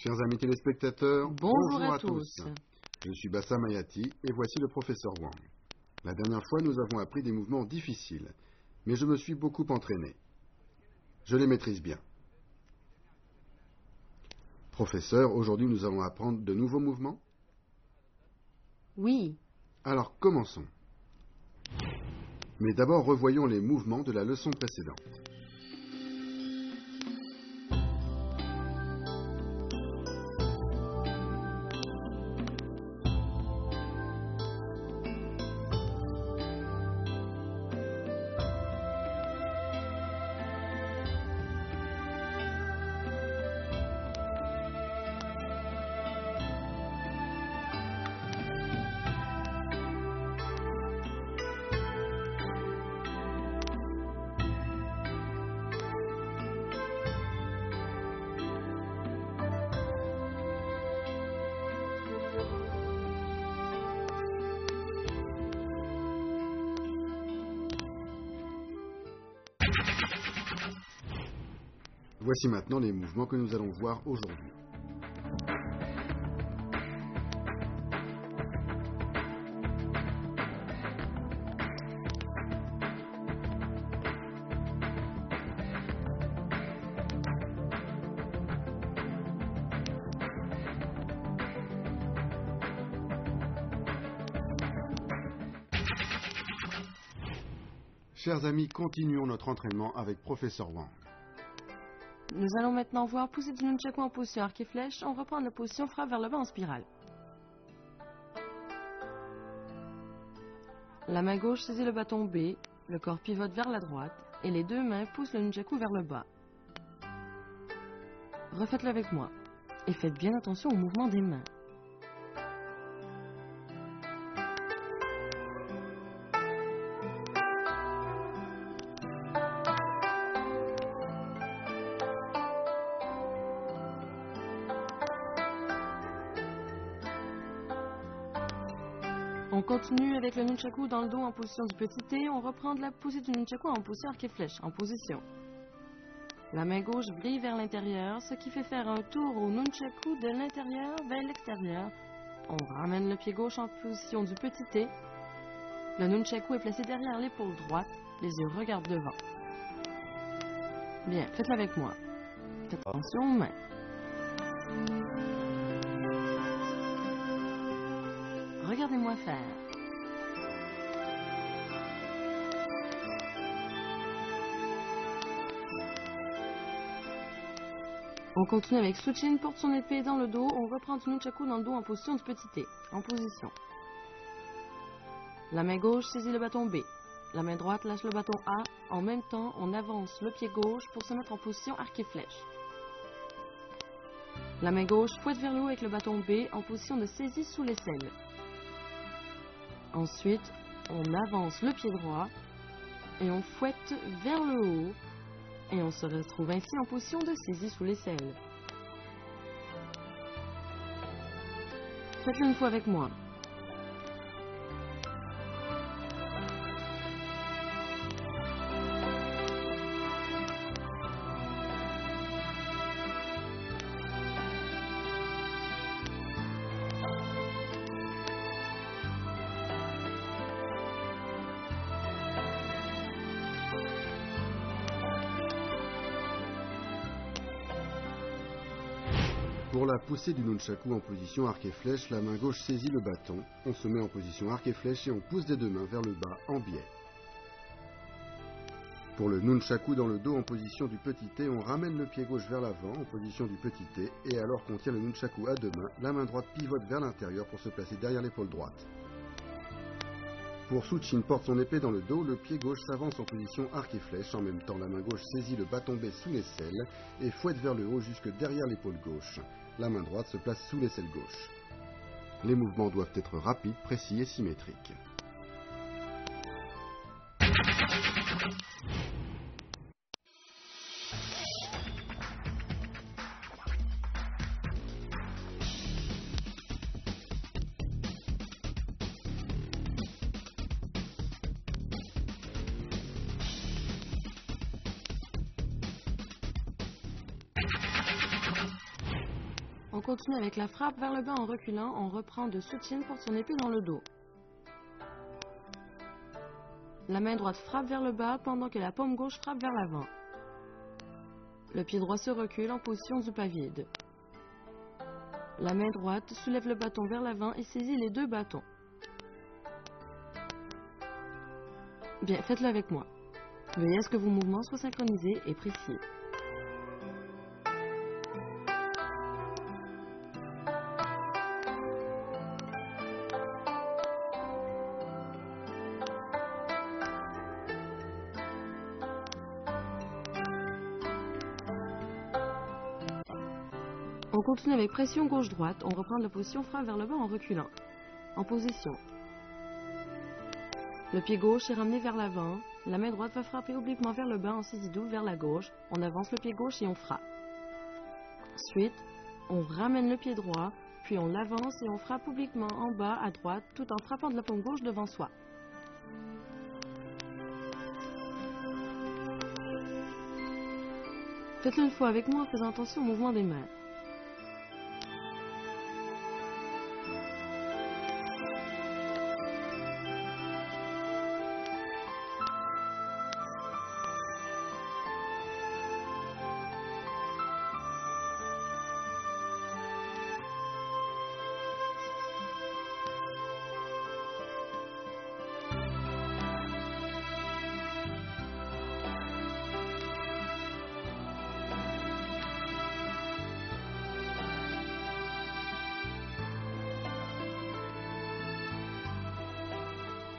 Chers amis téléspectateurs, bonjour à tous. Je suis Bassam Ayati et voici le professeur Wang. La dernière fois, nous avons appris des mouvements difficiles, mais je me suis beaucoup entraîné. Je les maîtrise bien. Professeur, aujourd'hui nous allons apprendre de nouveaux mouvements? Oui. Alors commençons. Mais d'abord revoyons les mouvements de la leçon précédente. Voici maintenant les mouvements que nous allons voir aujourd'hui. Chers amis, continuons notre entraînement avec professeur Wang. Nous allons maintenant voir pousser du nunchaku en position arc et flèche. On reprend la position frappe vers le bas en spirale. La main gauche saisit le bâton B, le corps pivote vers la droite et les deux mains poussent le nunchaku vers le bas. Refaites-le avec moi et faites bien attention au mouvement des mains. On continue avec le nunchaku dans le dos en position du petit T. On reprend de la poussée du nunchaku en position arc et flèche, en position. La main gauche brille vers l'intérieur, ce qui fait faire un tour au nunchaku de l'intérieur vers l'extérieur. On ramène le pied gauche en position du petit T. Le nunchaku est placé derrière l'épaule droite. Les yeux regardent devant. Bien, faites-le avec moi. Faites attention aux mains. Regardez-moi faire. On continue avec Suchin, porte son épée dans le dos. On reprend du nunchaku dans le dos en position du petit T. En position. La main gauche saisit le bâton B. La main droite lâche le bâton A. En même temps, on avance le pied gauche pour se mettre en position arc et flèche. La main gauche fouette vers le haut avec le bâton B en position de saisie sous l'aisselle. Ensuite, on avance le pied droit et on fouette vers le haut et on se retrouve ainsi en position de saisie sous l'aisselle. Faites-le une fois avec moi. Pour la poussée du nunchaku en position arc et flèche, la main gauche saisit le bâton, on se met en position arc et flèche et on pousse des deux mains vers le bas en biais. Pour le nunchaku dans le dos en position du petit T, on ramène le pied gauche vers l'avant en position du petit T et alors qu'on tient le nunchaku à deux mains, la main droite pivote vers l'intérieur pour se placer derrière l'épaule droite. Pour Suchin porte son épée dans le dos, le pied gauche s'avance en position arc et flèche. En même temps, la main gauche saisit le bâton B sous l'aisselle et fouette vers le haut jusque derrière l'épaule gauche. La main droite se place sous l'aisselle gauche. Les mouvements doivent être rapides, précis et symétriques. On On continue avec la frappe vers le bas en reculant. On reprend de soutien pour son épée dans le dos. La main droite frappe vers le bas pendant que la paume gauche frappe vers l'avant. Le pied droit se recule en position du pas vide. La main droite soulève le bâton vers l'avant et saisit les deux bâtons. Bien, faites-le avec moi. Veillez à ce que vos mouvements soient synchronisés et précis. On continue avec pression gauche-droite. On reprend la position frappe vers le bas en reculant. En position. Le pied gauche est ramené vers l'avant. La main droite va frapper obliquement vers le bas en saisie double vers la gauche. On avance le pied gauche et on frappe. Ensuite, on ramène le pied droit, puis on l'avance et on frappe obliquement en bas à droite tout en frappant de la paume gauche devant soi. Faites-le une fois avec moi en faisant attention au mouvement des mains.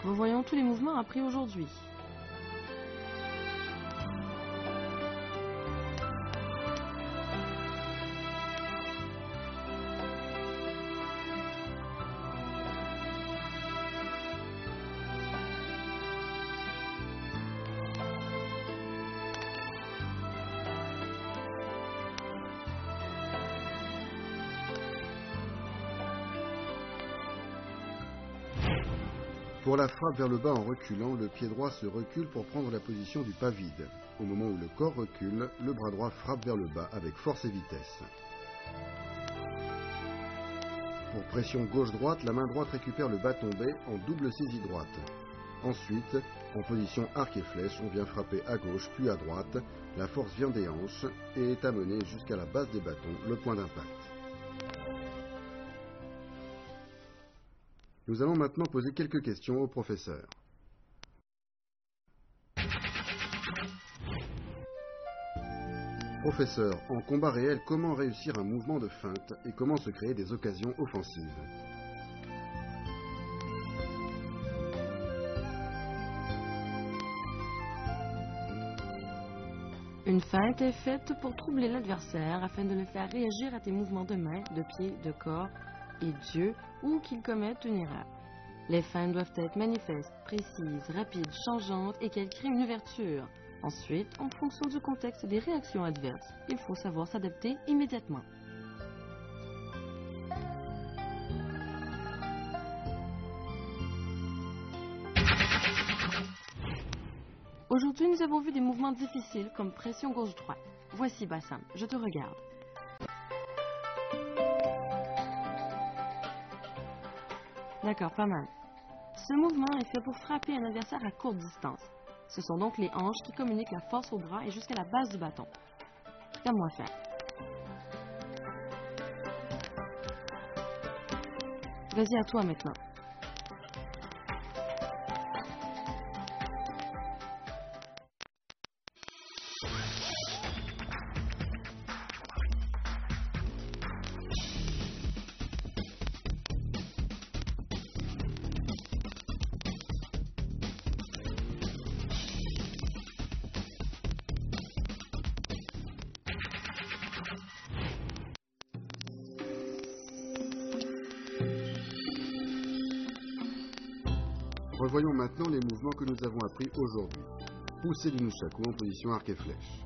Revoyons tous les mouvements appris aujourd'hui. Pour la frappe vers le bas en reculant, le pied droit se recule pour prendre la position du pas vide. Au moment où le corps recule, le bras droit frappe vers le bas avec force et vitesse. Pour pression gauche-droite, la main droite récupère le bas tombé en double saisie droite. Ensuite, en position arc et flèche, on vient frapper à gauche puis à droite. La force vient des hanches et est amenée jusqu'à la base des bâtons, le point d'impact. Nous allons maintenant poser quelques questions au professeur. Professeur, en combat réel, comment réussir un mouvement de feinte et comment se créer des occasions offensives? Une feinte est faite pour troubler l'adversaire afin de le faire réagir à tes mouvements de main, de pied, de corps et d'yeux ou qu'il commette une erreur. Les feintes doivent être manifestes, précises, rapides, changeantes et qu'elles créent une ouverture. Ensuite, en fonction du contexte et des réactions adverses, il faut savoir s'adapter immédiatement. Aujourd'hui, nous avons vu des mouvements difficiles comme pression gauche-droite. Voici Bassam, je te regarde. D'accord, pas mal. Ce mouvement est fait pour frapper un adversaire à courte distance. Ce sont donc les hanches qui communiquent la force au bras et jusqu'à la base du bâton. Regarde-moi faire. Vas-y à toi maintenant. Revoyons maintenant les mouvements que nous avons appris aujourd'hui. Pousser du nunchaku en position arc et flèche.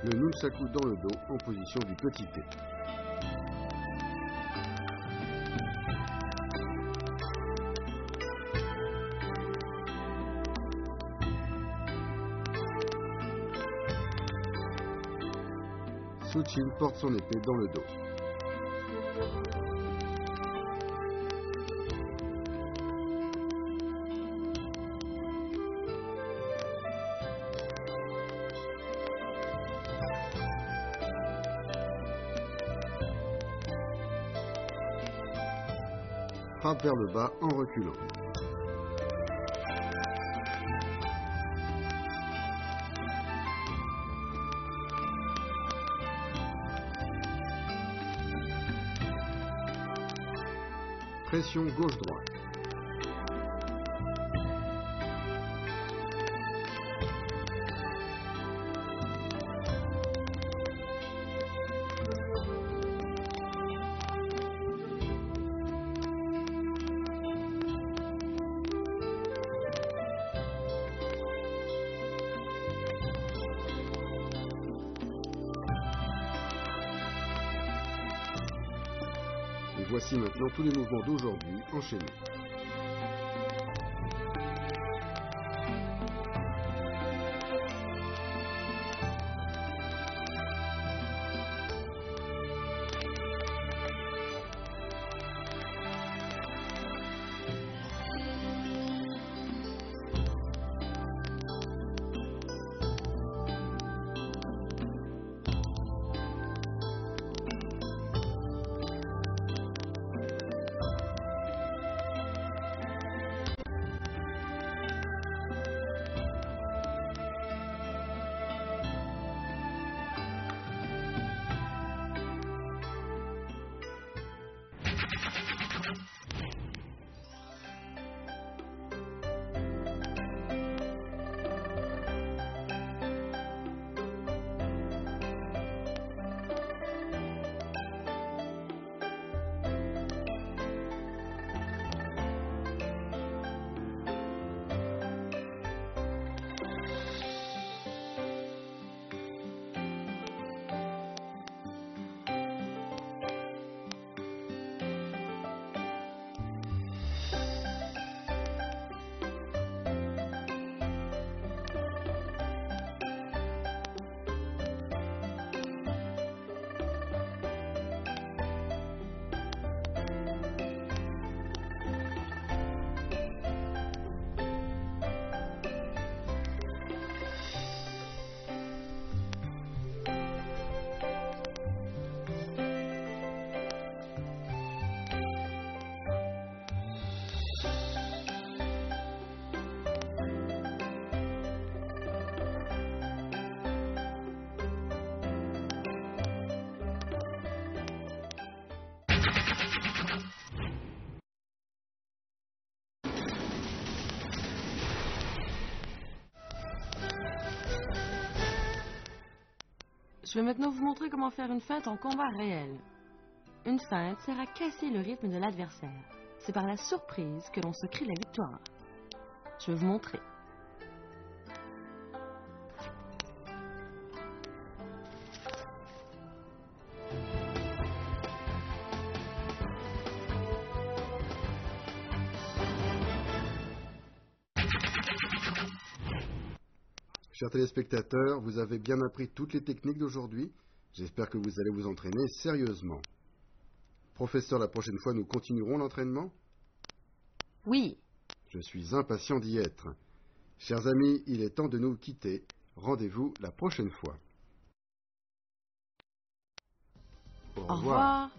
Le nunchaku dans le dos en position du petit T. Suchin porte son épée dans le dos. Frappe vers le bas en reculant. Pression gauche-droite. Et voici maintenant tous les mouvements d'aujourd'hui enchaînés. Je vais maintenant vous montrer comment faire une feinte en combat réel. Une feinte sert à casser le rythme de l'adversaire. C'est par la surprise que l'on se crée la victoire. Je vais vous montrer. Chers téléspectateurs, vous avez bien appris toutes les techniques d'aujourd'hui. J'espère que vous allez vous entraîner sérieusement. Professeur, la prochaine fois, nous continuerons l'entraînement ? Oui. Je suis impatient d'y être. Chers amis, il est temps de nous quitter. Rendez-vous la prochaine fois. Au revoir.